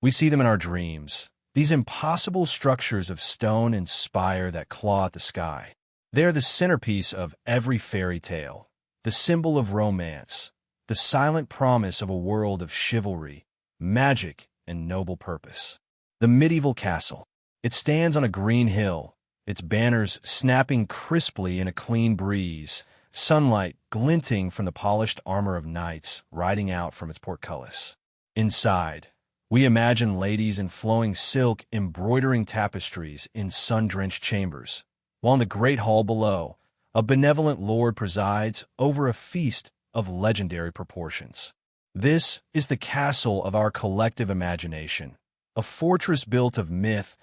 We see them in our dreams, these impossible structures of stone and spire that claw at the sky. They are the centerpiece of every fairy tale, the symbol of romance, the silent promise of a world of chivalry, magic, and noble purpose. The medieval castle. It stands on a green hill, its banners snapping crisply in a clean breeze, sunlight glinting from the polished armor of knights riding out from its portcullis. Inside, we imagine ladies in flowing silk embroidering tapestries in sun-drenched chambers, while in the great hall below, a benevolent lord presides over a feast of legendary proportions. This is the castle of our collective imagination, a fortress built of myth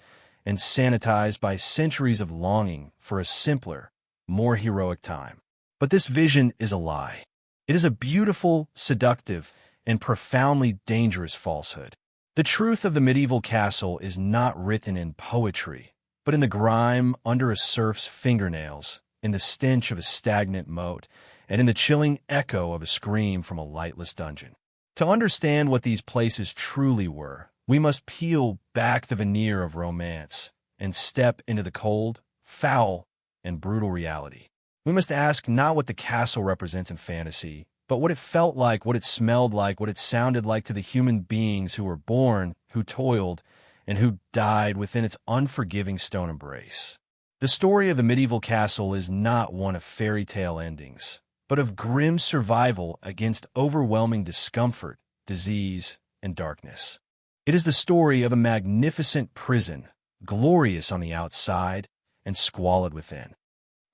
and sanitized by centuries of longing for a simpler, more heroic time. But this vision is a lie. It is a beautiful, seductive, and profoundly dangerous falsehood. The truth of the medieval castle is not written in poetry, but in the grime under a serf's fingernails, in the stench of a stagnant moat, and in the chilling echo of a scream from a lightless dungeon. To understand what these places truly were, we must peel back the veneer of romance and step into the cold, foul, and brutal reality. We must ask not what the castle represents in fantasy, but what it felt like, what it smelled like, what it sounded like to the human beings who were born, who toiled, and who died within its unforgiving stone embrace. The story of the medieval castle is not one of fairy tale endings, but of grim survival against overwhelming discomfort, disease, and darkness. It is the story of a magnificent prison, glorious on the outside and squalid within.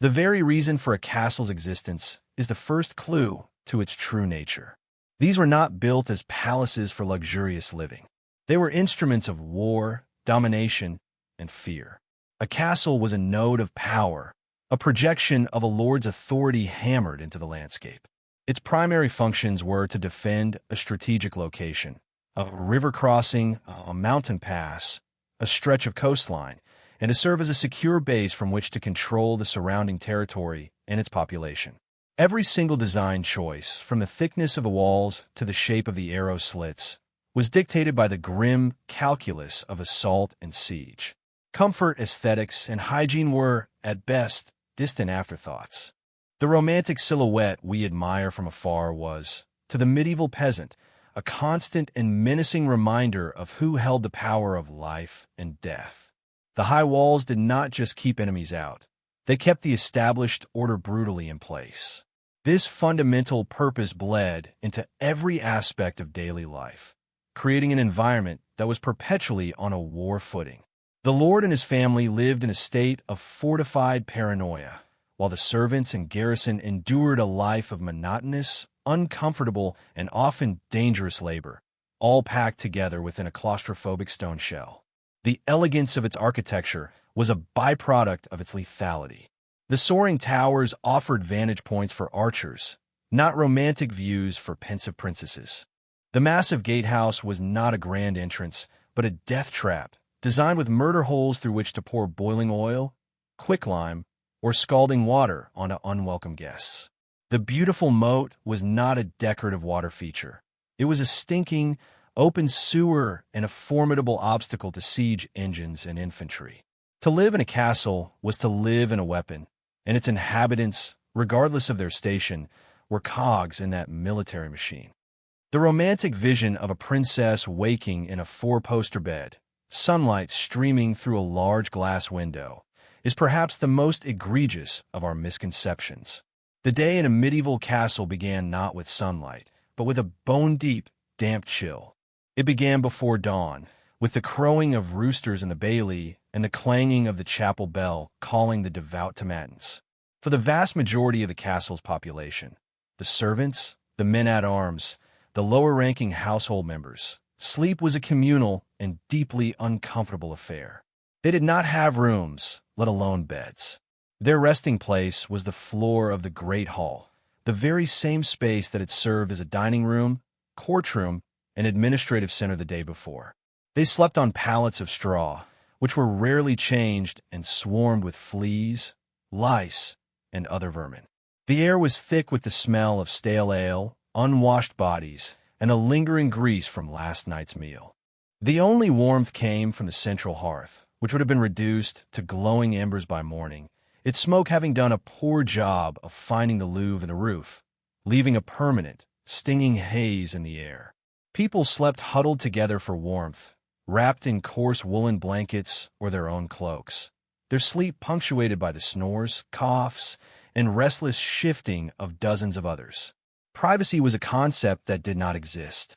The very reason for a castle's existence is the first clue to its true nature. These were not built as palaces for luxurious living. They were instruments of war, domination, and fear. A castle was a node of power, a projection of a lord's authority hammered into the landscape. Its primary functions were to defend a strategic location, a river crossing, a mountain pass, a stretch of coastline, and to serve as a secure base from which to control the surrounding territory and its population. Every single design choice, from the thickness of the walls to the shape of the arrow slits, was dictated by the grim calculus of assault and siege. Comfort, aesthetics, and hygiene were, at best, distant afterthoughts. The romantic silhouette we admire from afar was, to the medieval peasant, a constant and menacing reminder of who held the power of life and death. The high walls did not just keep enemies out. They kept the established order brutally in place. This fundamental purpose bled into every aspect of daily life, creating an environment that was perpetually on a war footing. The lord and his family lived in a state of fortified paranoia, while the servants and garrison endured a life of monotonous, uncomfortable, and often dangerous labor, all packed together within a claustrophobic stone shell. The elegance of its architecture was a byproduct of its lethality. The soaring towers offered vantage points for archers, not romantic views for pensive princesses. The massive gatehouse was not a grand entrance, but a death trap, designed with murder holes through which to pour boiling oil, quicklime, or scalding water onto unwelcome guests. The beautiful moat was not a decorative water feature. It was a stinking, open sewer and a formidable obstacle to siege engines and infantry. To live in a castle was to live in a weapon, and its inhabitants, regardless of their station, were cogs in that military machine. The romantic vision of a princess waking in a four-poster bed, sunlight streaming through a large glass window, is perhaps the most egregious of our misconceptions. The day in a medieval castle began not with sunlight, but with a bone-deep, damp chill. It began before dawn, with the crowing of roosters in the bailey and the clanging of the chapel bell calling the devout to matins. For the vast majority of the castle's population, the servants, the men-at-arms, the lower-ranking household members, sleep was a communal and deeply uncomfortable affair. They did not have rooms, let alone beds. Their resting place was the floor of the Great Hall, the very same space that had served as a dining room, courtroom, and administrative center the day before. They slept on pallets of straw, which were rarely changed and swarmed with fleas, lice, and other vermin. The air was thick with the smell of stale ale, unwashed bodies, and a lingering grease from last night's meal. The only warmth came from the central hearth, which would have been reduced to glowing embers by morning, its smoke having done a poor job of finding the louvre in the roof, leaving a permanent, stinging haze in the air. People slept huddled together for warmth, wrapped in coarse woolen blankets or their own cloaks, their sleep punctuated by the snores, coughs, and restless shifting of dozens of others. Privacy was a concept that did not exist.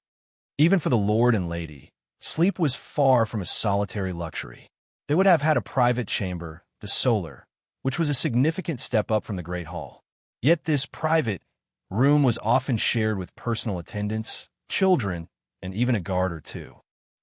Even for the lord and lady, sleep was far from a solitary luxury. They would have had a private chamber, the solar, which was a significant step up from the great hall. Yet this private room was often shared with personal attendants, children, and even a guard or two.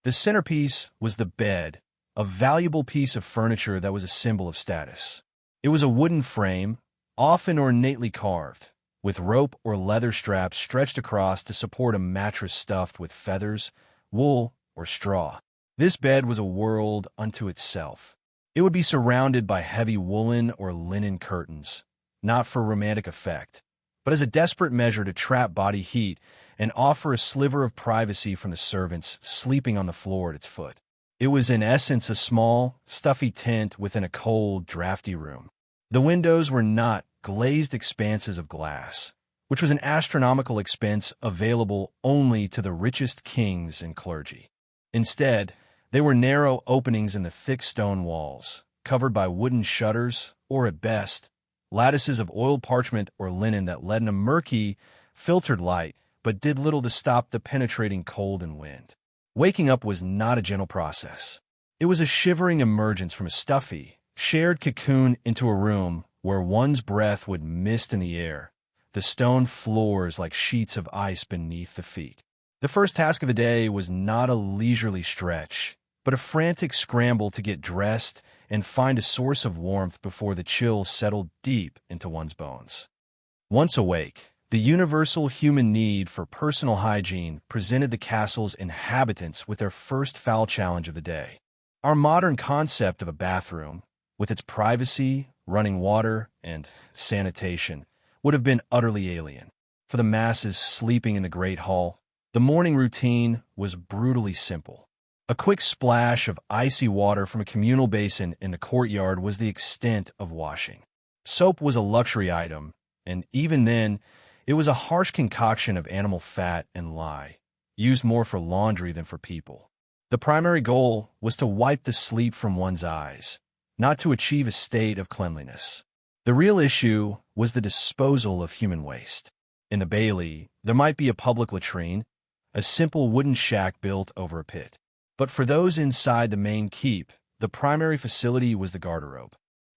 The centerpiece was the bed, a valuable piece of furniture that was a symbol of status. It was a wooden frame, often ornately carved, with rope or leather straps stretched across to support a mattress stuffed with feathers, wool, or straw. This bed was a world unto itself. It would be surrounded by heavy woolen or linen curtains, not for romantic effect, but as a desperate measure to trap body heat and offer a sliver of privacy from the servants sleeping on the floor at its foot. It was in essence a small, stuffy tent within a cold, drafty room. The windows were not glazed expanses of glass, which was an astronomical expense available only to the richest kings and clergy. Instead, they were narrow openings in the thick stone walls, covered by wooden shutters, or at best, lattices of oiled parchment or linen that let in a murky, filtered light, but did little to stop the penetrating cold and wind. Waking up was not a gentle process. It was a shivering emergence from a stuffy, shared cocoon into a room where one's breath would mist in the air, the stone floors like sheets of ice beneath the feet. The first task of the day was not a leisurely stretch, but a frantic scramble to get dressed and find a source of warmth before the chill settled deep into one's bones. Once awake, the universal human need for personal hygiene presented the castle's inhabitants with their first foul challenge of the day. Our modern concept of a bathroom, with its privacy, running water, and sanitation, would have been utterly alien. For the masses sleeping in the Great Hall, the morning routine was brutally simple. A quick splash of icy water from a communal basin in the courtyard was the extent of washing. Soap was a luxury item, and even then, it was a harsh concoction of animal fat and lye, used more for laundry than for people. The primary goal was to wipe the sleep from one's eyes, not to achieve a state of cleanliness. The real issue was the disposal of human waste. In the bailey, there might be a public latrine, a simple wooden shack built over a pit. But for those inside the main keep, the primary facility was the garderobe.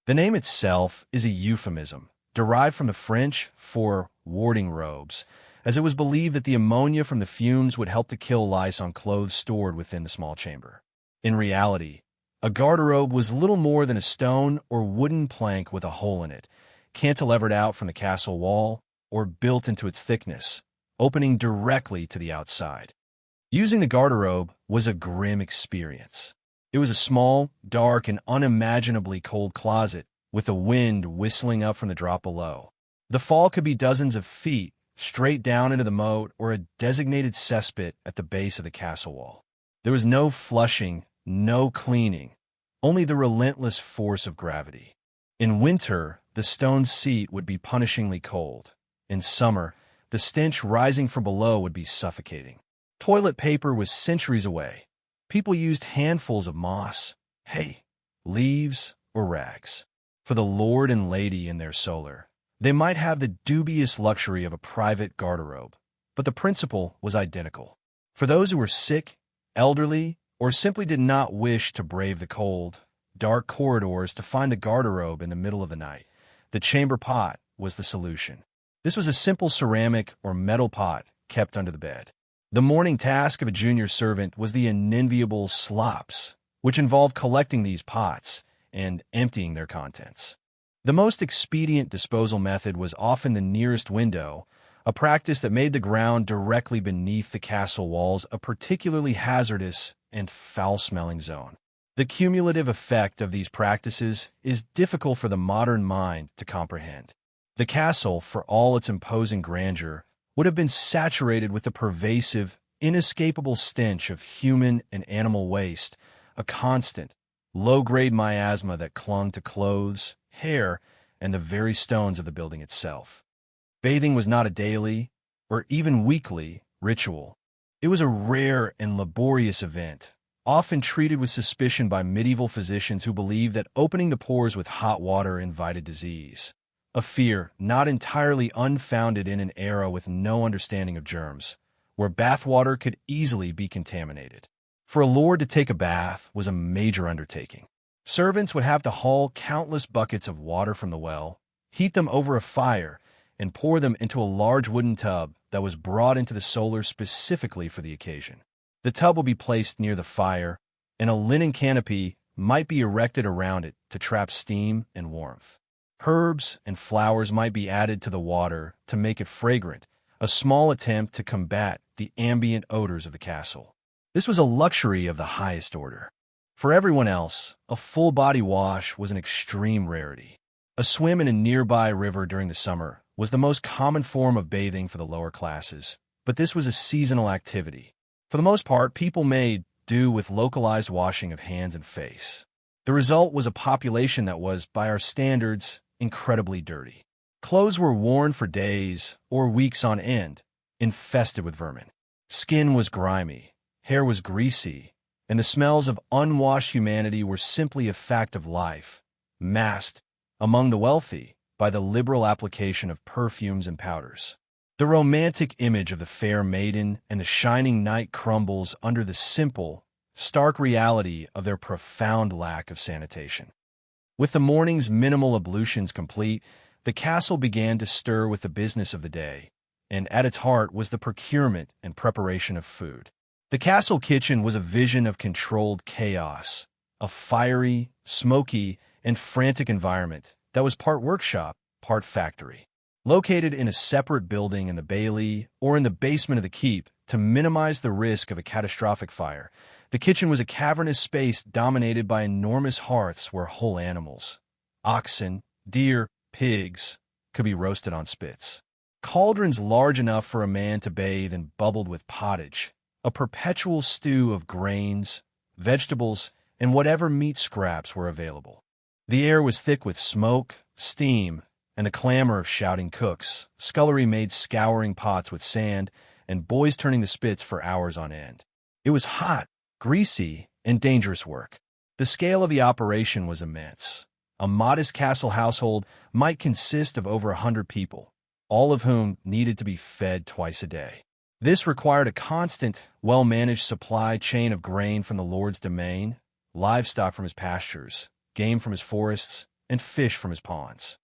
The name itself is a euphemism, derived from the French for warding robes, as it was believed that the ammonia from the fumes would help to kill lice on clothes stored within the small chamber. In reality, a garderobe was little more than a stone or wooden plank with a hole in it, cantilevered out from the castle wall or built into its thickness, opening directly to the outside. Using the garderobe was a grim experience. It was a small, dark, and unimaginably cold closet with a wind whistling up from the drop below. The fall could be dozens of feet, straight down into the moat or a designated cesspit at the base of the castle wall. There was no flushing, no cleaning, only the relentless force of gravity. In winter, the stone seat would be punishingly cold. In summer, the stench rising from below would be suffocating. Toilet paper was centuries away. People used handfuls of moss, hay, leaves, or rags. For the lord and lady in their solar, they might have the dubious luxury of a private garderobe, but the principle was identical. For those who were sick, elderly, or simply did not wish to brave the cold, dark corridors to find the garderobe in the middle of the night, the chamber pot was the solution. This was a simple ceramic or metal pot kept under the bed. The morning task of a junior servant was the unenviable slops, which involved collecting these pots and emptying their contents. The most expedient disposal method was often the nearest window, a practice that made the ground directly beneath the castle walls a particularly hazardous and foul-smelling zone. The cumulative effect of these practices is difficult for the modern mind to comprehend. The castle, for all its imposing grandeur, would have been saturated with the pervasive, inescapable stench of human and animal waste, a constant, low-grade miasma that clung to clothes, hair, and the very stones of the building itself. Bathing was not a daily, or even weekly, ritual. It was a rare and laborious event, often treated with suspicion by medieval physicians who believed that opening the pores with hot water invited disease, a fear not entirely unfounded in an era with no understanding of germs, where bathwater could easily be contaminated. For a lord to take a bath was a major undertaking. Servants would have to haul countless buckets of water from the well, heat them over a fire, and pour them into a large wooden tub that was brought into the solar specifically for the occasion. The tub would be placed near the fire, and a linen canopy might be erected around it to trap steam and warmth. Herbs and flowers might be added to the water to make it fragrant, a small attempt to combat the ambient odors of the castle. This was a luxury of the highest order. For everyone else, a full-body wash was an extreme rarity. A swim in a nearby river during the summer was the most common form of bathing for the lower classes, but this was a seasonal activity. For the most part, people made do with localized washing of hands and face. The result was a population that was, by our standards, incredibly dirty. Clothes were worn for days or weeks on end, infested with vermin. Skin was grimy, hair was greasy, and the smells of unwashed humanity were simply a fact of life, masked, among the wealthy, by the liberal application of perfumes and powders. The romantic image of the fair maiden and the shining knight crumbles under the simple, stark reality of their profound lack of sanitation. With the morning's minimal ablutions complete, the castle began to stir with the business of the day, and at its heart was the procurement and preparation of food. The castle kitchen was a vision of controlled chaos, a fiery, smoky, and frantic environment that was part workshop, part factory. Located in a separate building in the bailey or in the basement of the keep to minimize the risk of a catastrophic fire, the kitchen was a cavernous space dominated by enormous hearths where whole animals, oxen, deer, pigs, could be roasted on spits. Cauldrons large enough for a man to bathe and bubbled with pottage, a perpetual stew of grains, vegetables, and whatever meat scraps were available. The air was thick with smoke, steam, and the clamor of shouting cooks, scullery maids scouring pots with sand, and boys turning the spits for hours on end. It was hot, greasy, and dangerous work. The scale of the operation was immense. A modest castle household might consist of over 100 people, all of whom needed to be fed twice a day. This required a constant, well-managed supply chain of grain from the lord's domain, livestock from his pastures, game from his forests, and fish from his ponds.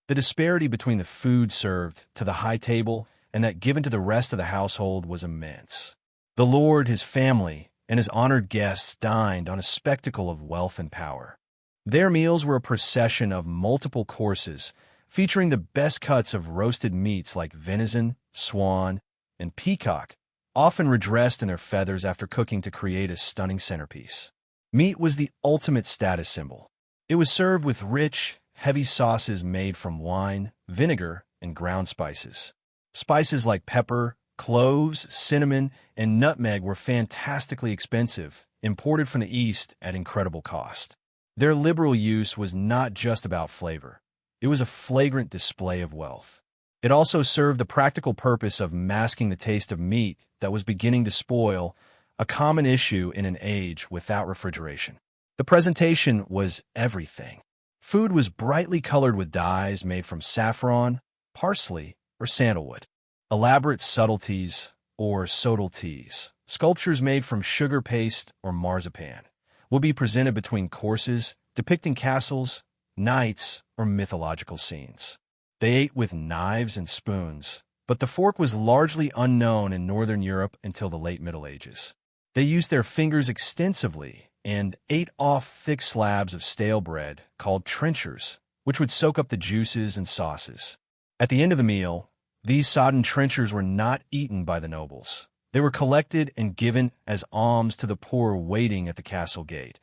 The disparity between the food served to the high table and that given to the rest of the household was immense. The lord, his family, and his honored guests dined on a spectacle of wealth and power. Their meals were a procession of multiple courses, featuring the best cuts of roasted meats like venison, swan, and peacock, often redressed in their feathers after cooking to create a stunning centerpiece. Meat was the ultimate status symbol. It was served with rich, heavy sauces made from wine, vinegar, and ground spices. Spices like pepper, cloves, cinnamon, and nutmeg were fantastically expensive, imported from the East at incredible cost. Their liberal use was not just about flavor. It was a flagrant display of wealth. It also served the practical purpose of masking the taste of meat that was beginning to spoil, a common issue in an age without refrigeration. The presentation was everything. Food was brightly colored with dyes made from saffron, parsley, or sandalwood. Elaborate subtleties, or subtleties, sculptures made from sugar paste or marzipan, would be presented between courses depicting castles, knights, or mythological scenes. They ate with knives and spoons, but the fork was largely unknown in Northern Europe until the late Middle Ages. They used their fingers extensively and ate off thick slabs of stale bread called trenchers, which would soak up the juices and sauces. At the end of the meal, these sodden trenchers were not eaten by the nobles. They were collected and given as alms to the poor waiting at the castle gate,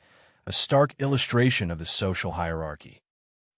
a stark illustration of the social hierarchy.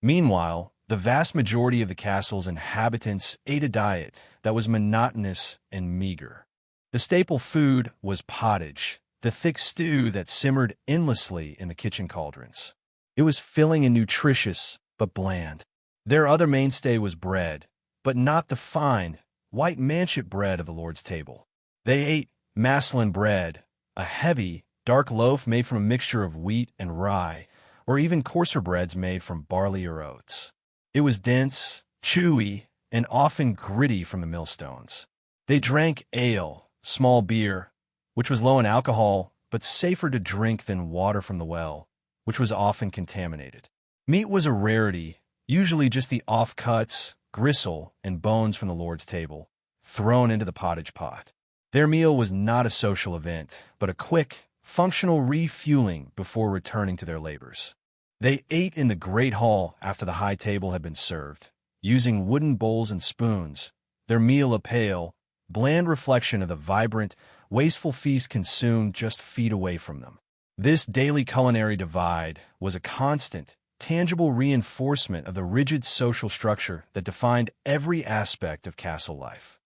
Meanwhile, the vast majority of the castle's inhabitants ate a diet that was monotonous and meager. The staple food was pottage, the thick stew that simmered endlessly in the kitchen cauldrons. It was filling and nutritious, but bland. Their other mainstay was bread, but not the fine, white manchet bread of the Lord's table. They ate maslin bread, a heavy, dark loaf made from a mixture of wheat and rye, or even coarser breads made from barley or oats. It was dense, chewy, and often gritty from the millstones. They drank ale, small beer, which was low in alcohol, but safer to drink than water from the well, which was often contaminated. Meat was a rarity, usually just the offcuts, gristle, and bones from the Lord's table, thrown into the pottage pot. Their meal was not a social event, but a quick, functional refueling before returning to their labors. They ate in the great hall after the high table had been served, using wooden bowls and spoons, their meal a pale, bland reflection of the vibrant, wasteful feast consumed just feet away from them. This daily culinary divide was a constant, tangible reinforcement of the rigid social structure that defined every aspect of castle life.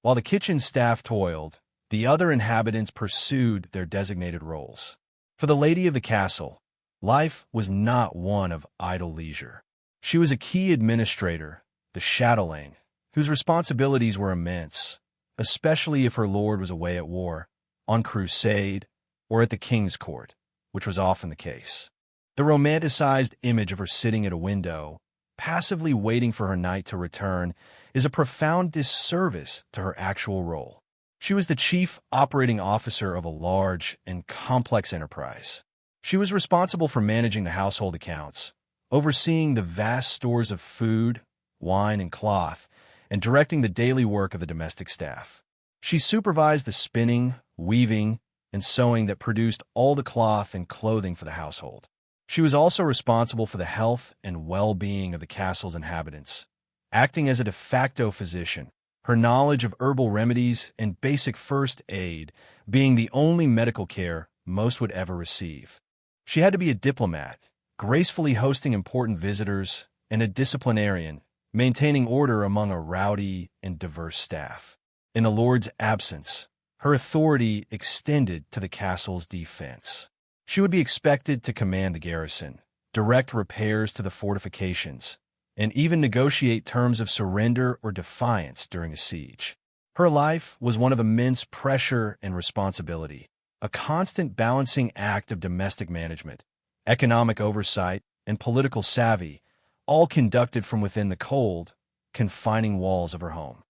While the kitchen staff toiled, the other inhabitants pursued their designated roles. For the lady of the castle, life was not one of idle leisure. She was a key administrator, the chatelaine, whose responsibilities were immense, especially if her lord was away at war, on crusade, or at the king's court, which was often the case. The romanticized image of her sitting at a window, passively waiting for her knight to return, is a profound disservice to her actual role. She was the chief operating officer of a large and complex enterprise. She was responsible for managing the household accounts, overseeing the vast stores of food, wine, and cloth, and directing the daily work of the domestic staff. She supervised the spinning, weaving, and sewing that produced all the cloth and clothing for the household. She was also responsible for the health and well-being of the castle's inhabitants, acting as a de facto physician, her knowledge of herbal remedies and basic first aid being the only medical care most would ever receive. She had to be a diplomat, gracefully hosting important visitors, and a disciplinarian, maintaining order among a rowdy and diverse staff. In the Lord's absence, her authority extended to the castle's defense. She would be expected to command the garrison, direct repairs to the fortifications, and even negotiate terms of surrender or defiance during a siege. Her life was one of immense pressure and responsibility, a constant balancing act of domestic management, economic oversight, and political savvy, all conducted from within the cold, confining walls of her home.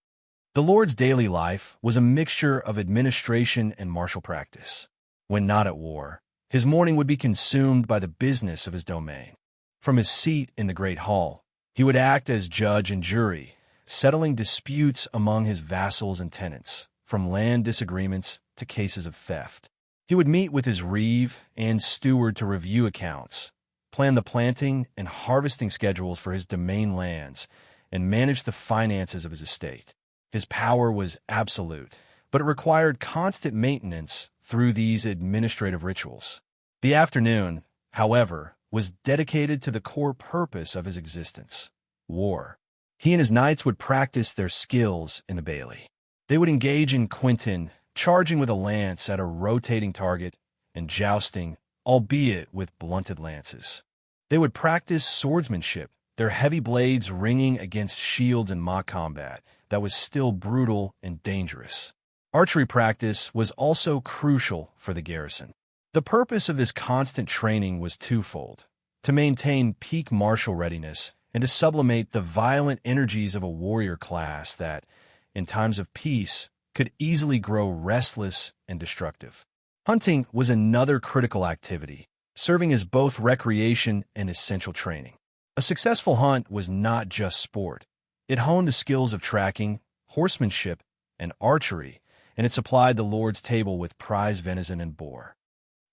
The Lord's daily life was a mixture of administration and martial practice. When not at war, his morning would be consumed by the business of his domain. From his seat in the great hall, he would act as judge and jury, settling disputes among his vassals and tenants, from land disagreements to cases of theft. He would meet with his reeve and steward to review accounts, plan the planting and harvesting schedules for his domain lands, and manage the finances of his estate. His power was absolute, but it required constant maintenance through these administrative rituals. The afternoon, however, was dedicated to the core purpose of his existence: war. He and his knights would practice their skills in the bailey. They would engage in quinton, charging with a lance at a rotating target, and jousting, albeit with blunted lances. They would practice swordsmanship, their heavy blades ringing against shields in mock combat that was still brutal and dangerous. Archery practice was also crucial for the garrison. The purpose of this constant training was twofold: to maintain peak martial readiness and to sublimate the violent energies of a warrior class that, in times of peace, could easily grow restless and destructive. Hunting was another critical activity, serving as both recreation and essential training. A successful hunt was not just sport. It honed the skills of tracking, horsemanship, and archery, and it supplied the Lord's table with prize venison and boar.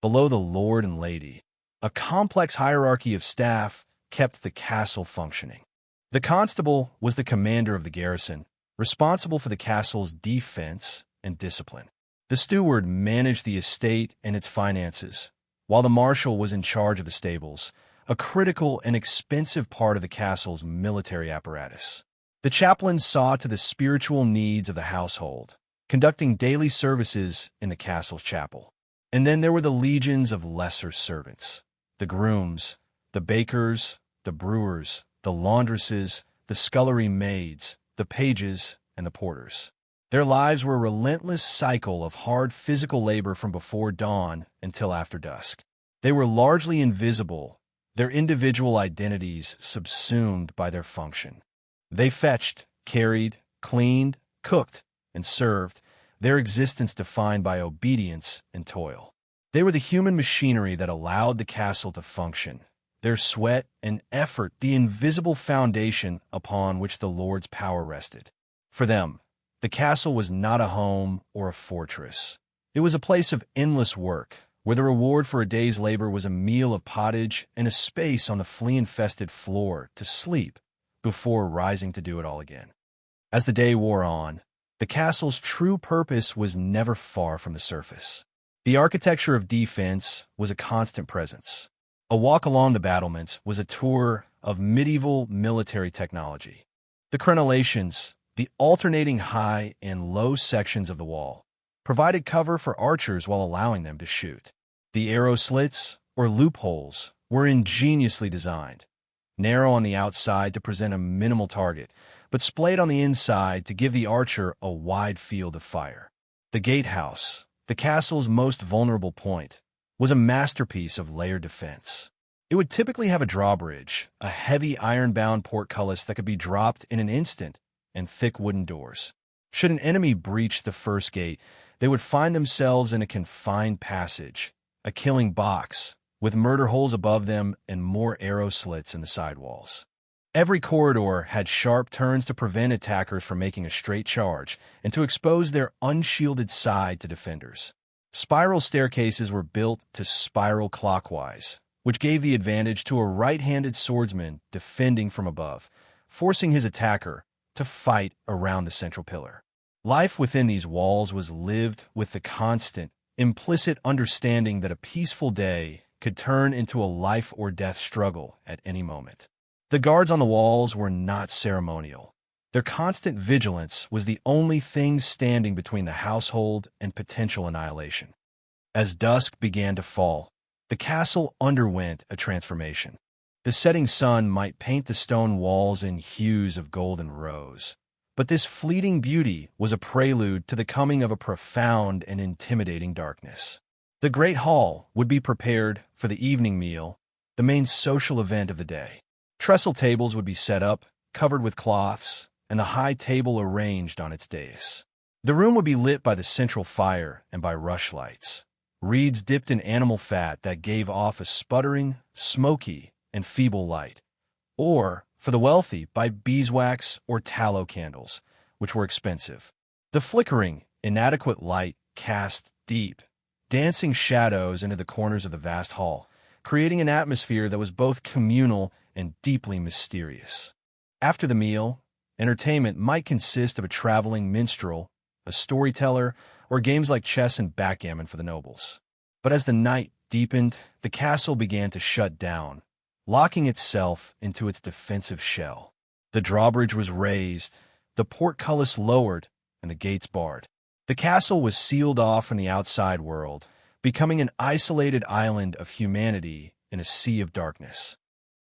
Below the Lord and Lady, a complex hierarchy of staff kept the castle functioning. The constable was the commander of the garrison, responsible for the castle's defense and discipline. The steward managed the estate and its finances, while the marshal was in charge of the stables, a critical and expensive part of the castle's military apparatus. The chaplain saw to the spiritual needs of the household, conducting daily services in the castle's chapel. And then there were the legions of lesser servants, the grooms, the bakers, the brewers, the laundresses, the scullery maids, the pages, and the porters. Their lives were a relentless cycle of hard physical labor from before dawn until after dusk. They were largely invisible, their individual identities subsumed by their function. They fetched, carried, cleaned, cooked, and served, their existence defined by obedience and toil. They were the human machinery that allowed the castle to function, their sweat and effort the invisible foundation upon which the Lord's power rested. For them, the castle was not a home or a fortress. It was a place of endless work, where the reward for a day's labor was a meal of pottage and a space on the flea-infested floor to sleep before rising to do it all again. As the day wore on, the castle's true purpose was never far from the surface. The architecture of defense was a constant presence. A walk along the battlements was a tour of medieval military technology. The crenellations, the alternating high and low sections of the wall, provided cover for archers while allowing them to shoot. The arrow slits, or loopholes, were ingeniously designed, narrow on the outside to present a minimal target, but splayed on the inside to give the archer a wide field of fire. The gatehouse, the castle's most vulnerable point, was a masterpiece of layered defense. It would typically have a drawbridge, a heavy iron-bound portcullis that could be dropped in an instant, and thick wooden doors. Should an enemy breach the first gate, they would find themselves in a confined passage, a killing box, with murder holes above them and more arrow slits in the side walls. Every corridor had sharp turns to prevent attackers from making a straight charge and to expose their unshielded side to defenders. Spiral staircases were built to spiral clockwise, which gave the advantage to a right-handed swordsman defending from above, forcing his attacker to fight around the central pillar. Life within these walls was lived with the constant, implicit understanding that a peaceful day could turn into a life-or-death struggle at any moment. The guards on the walls were not ceremonial. Their constant vigilance was the only thing standing between the household and potential annihilation. As dusk began to fall, the castle underwent a transformation. The setting sun might paint the stone walls in hues of gold and rose, but this fleeting beauty was a prelude to the coming of a profound and intimidating darkness. The great hall would be prepared for the evening meal, the main social event of the day. Trestle tables would be set up, covered with cloths, and the high table arranged on its dais. The room would be lit by the central fire and by rushlights, reeds dipped in animal fat that gave off a sputtering, smoky, and feeble light, or, for the wealthy, by beeswax or tallow candles, which were expensive. The flickering, inadequate light cast deep, dancing shadows into the corners of the vast hall, creating an atmosphere that was both communal and deeply mysterious. After the meal, entertainment might consist of a traveling minstrel, a storyteller, or games like chess and backgammon for the nobles. But as the night deepened, the castle began to shut down, locking itself into its defensive shell. The drawbridge was raised, the portcullis lowered, and the gates barred. The castle was sealed off from the outside world, becoming an isolated island of humanity in a sea of darkness.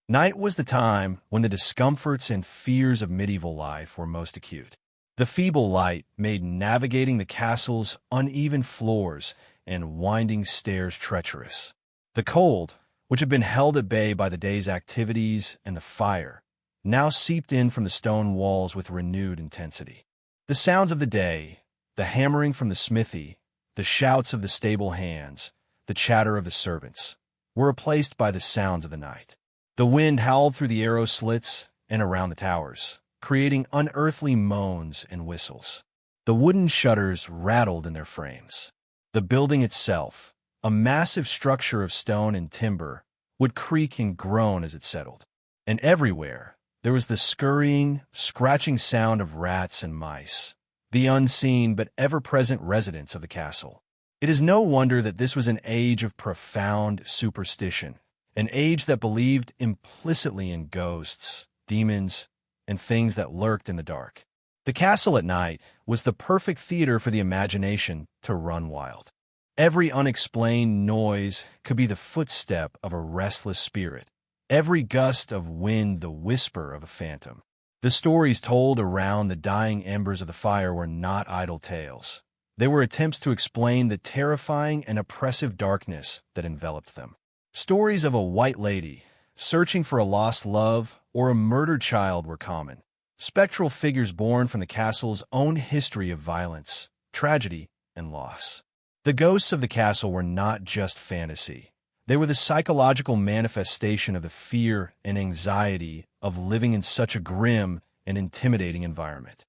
Night was the time when the discomforts and fears of medieval life were most acute. The feeble light made navigating the castle's uneven floors and winding stairs treacherous. The cold, which had been held at bay by the day's activities and the fire, now seeped in from the stone walls with renewed intensity. The sounds of the day, the hammering from the smithy, the shouts of the stable hands, the chatter of the servants, were replaced by the sounds of the night. The wind howled through the arrow slits and around the towers, creating unearthly moans and whistles. The wooden shutters rattled in their frames. The building itself, a massive structure of stone and timber, would creak and groan as it settled. And everywhere, there was the scurrying, scratching sound of rats and mice, the unseen but ever-present residents of the castle. It is no wonder that this was an age of profound superstition, an age that believed implicitly in ghosts, demons, and things that lurked in the dark. The castle at night was the perfect theater for the imagination to run wild. Every unexplained noise could be the footstep of a restless spirit, every gust of wind the whisper of a phantom. The stories told around the dying embers of the fire were not idle tales. They were attempts to explain the terrifying and oppressive darkness that enveloped them. Stories of a white lady searching for a lost love or a murdered child were common. Spectral figures born from the castle's own history of violence, tragedy, and loss. The ghosts of the castle were not just fantasy. They were the psychological manifestation of the fear and anxiety of living in such a grim and intimidating environment.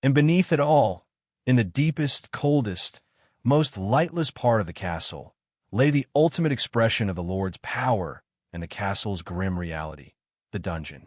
And beneath it all, in the deepest, coldest, most lightless part of the castle, lay the ultimate expression of the Lord's power and the castle's grim reality, the dungeon.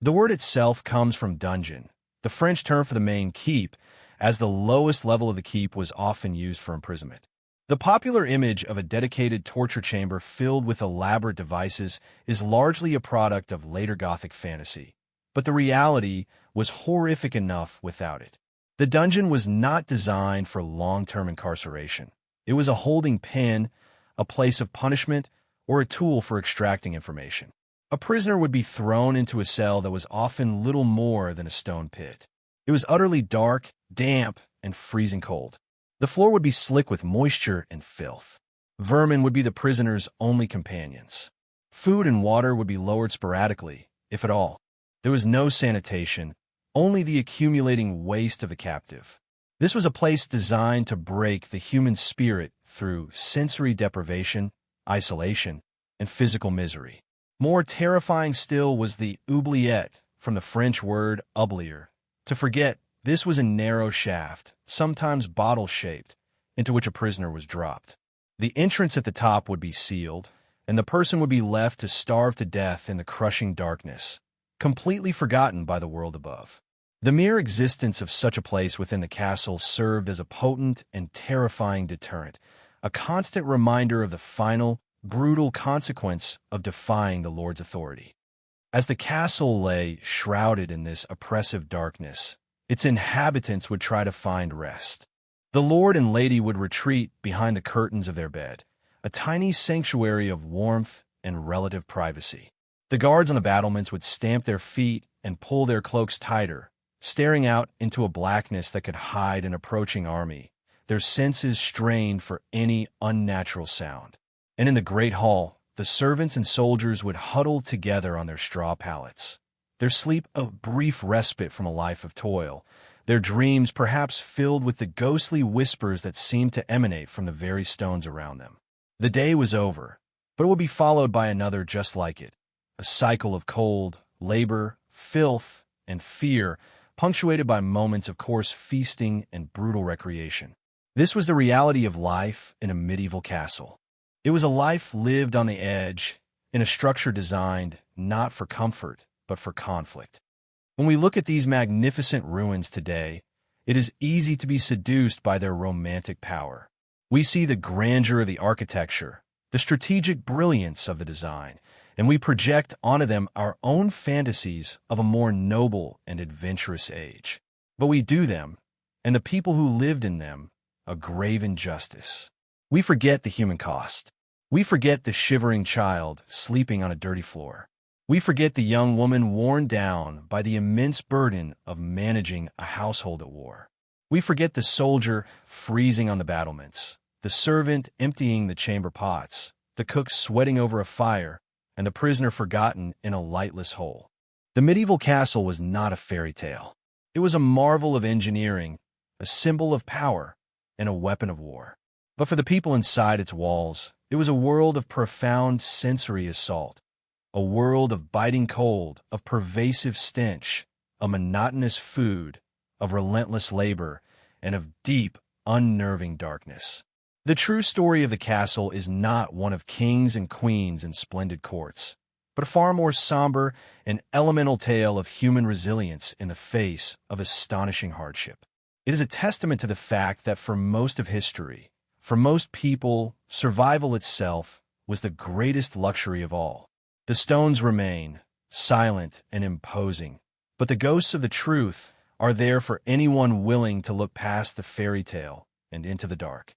The word itself comes from dungeon, the French term for the main keep, as the lowest level of the keep was often used for imprisonment. The popular image of a dedicated torture chamber filled with elaborate devices is largely a product of later Gothic fantasy, but the reality was horrific enough without it. The dungeon was not designed for long-term incarceration. It was a holding pen, a place of punishment, or a tool for extracting information. A prisoner would be thrown into a cell that was often little more than a stone pit. It was utterly dark, damp, and freezing cold. The floor would be slick with moisture and filth. Vermin would be the prisoner's only companions. Food and water would be lowered sporadically, if at all. There was no sanitation, only the accumulating waste of the captive. This was a place designed to break the human spirit through sensory deprivation, isolation, and physical misery. More terrifying still was the oubliette, from the French word oublier, to forget. This was a narrow shaft, sometimes bottle-shaped, into which a prisoner was dropped. The entrance at the top would be sealed, and the person would be left to starve to death in the crushing darkness, completely forgotten by the world above. The mere existence of such a place within the castle served as a potent and terrifying deterrent, a constant reminder of the final, brutal consequence of defying the Lord's authority. As the castle lay shrouded in this oppressive darkness, its inhabitants would try to find rest. The lord and lady would retreat behind the curtains of their bed, a tiny sanctuary of warmth and relative privacy. The guards on the battlements would stamp their feet and pull their cloaks tighter, staring out into a blackness that could hide an approaching army, their senses strained for any unnatural sound. And in the great hall, the servants and soldiers would huddle together on their straw pallets, their sleep a brief respite from a life of toil, their dreams perhaps filled with the ghostly whispers that seemed to emanate from the very stones around them. The day was over, but it would be followed by another just like it, a cycle of cold, labor, filth, and fear, punctuated by moments of coarse feasting and brutal recreation. This was the reality of life in a medieval castle. It was a life lived on the edge, in a structure designed not for comfort, but for conflict. When we look at these magnificent ruins today, it is easy to be seduced by their romantic power. We see the grandeur of the architecture, the strategic brilliance of the design, and we project onto them our own fantasies of a more noble and adventurous age. But we do them, and the people who lived in them, a grave injustice. We forget the human cost. We forget the shivering child sleeping on a dirty floor. We forget the young woman worn down by the immense burden of managing a household at war. We forget the soldier freezing on the battlements, the servant emptying the chamber pots, the cook sweating over a fire, and the prisoner forgotten in a lightless hole. The medieval castle was not a fairy tale. It was a marvel of engineering, a symbol of power, and a weapon of war. But for the people inside its walls, it was a world of profound sensory assault, a world of biting cold, of pervasive stench, of monotonous food, of relentless labor, and of deep, unnerving darkness. The true story of the castle is not one of kings and queens and splendid courts, but a far more somber and elemental tale of human resilience in the face of astonishing hardship. It is a testament to the fact that for most of history, for most people, survival itself was the greatest luxury of all. The stones remain, silent and imposing, but the ghosts of the truth are there for anyone willing to look past the fairy tale and into the dark.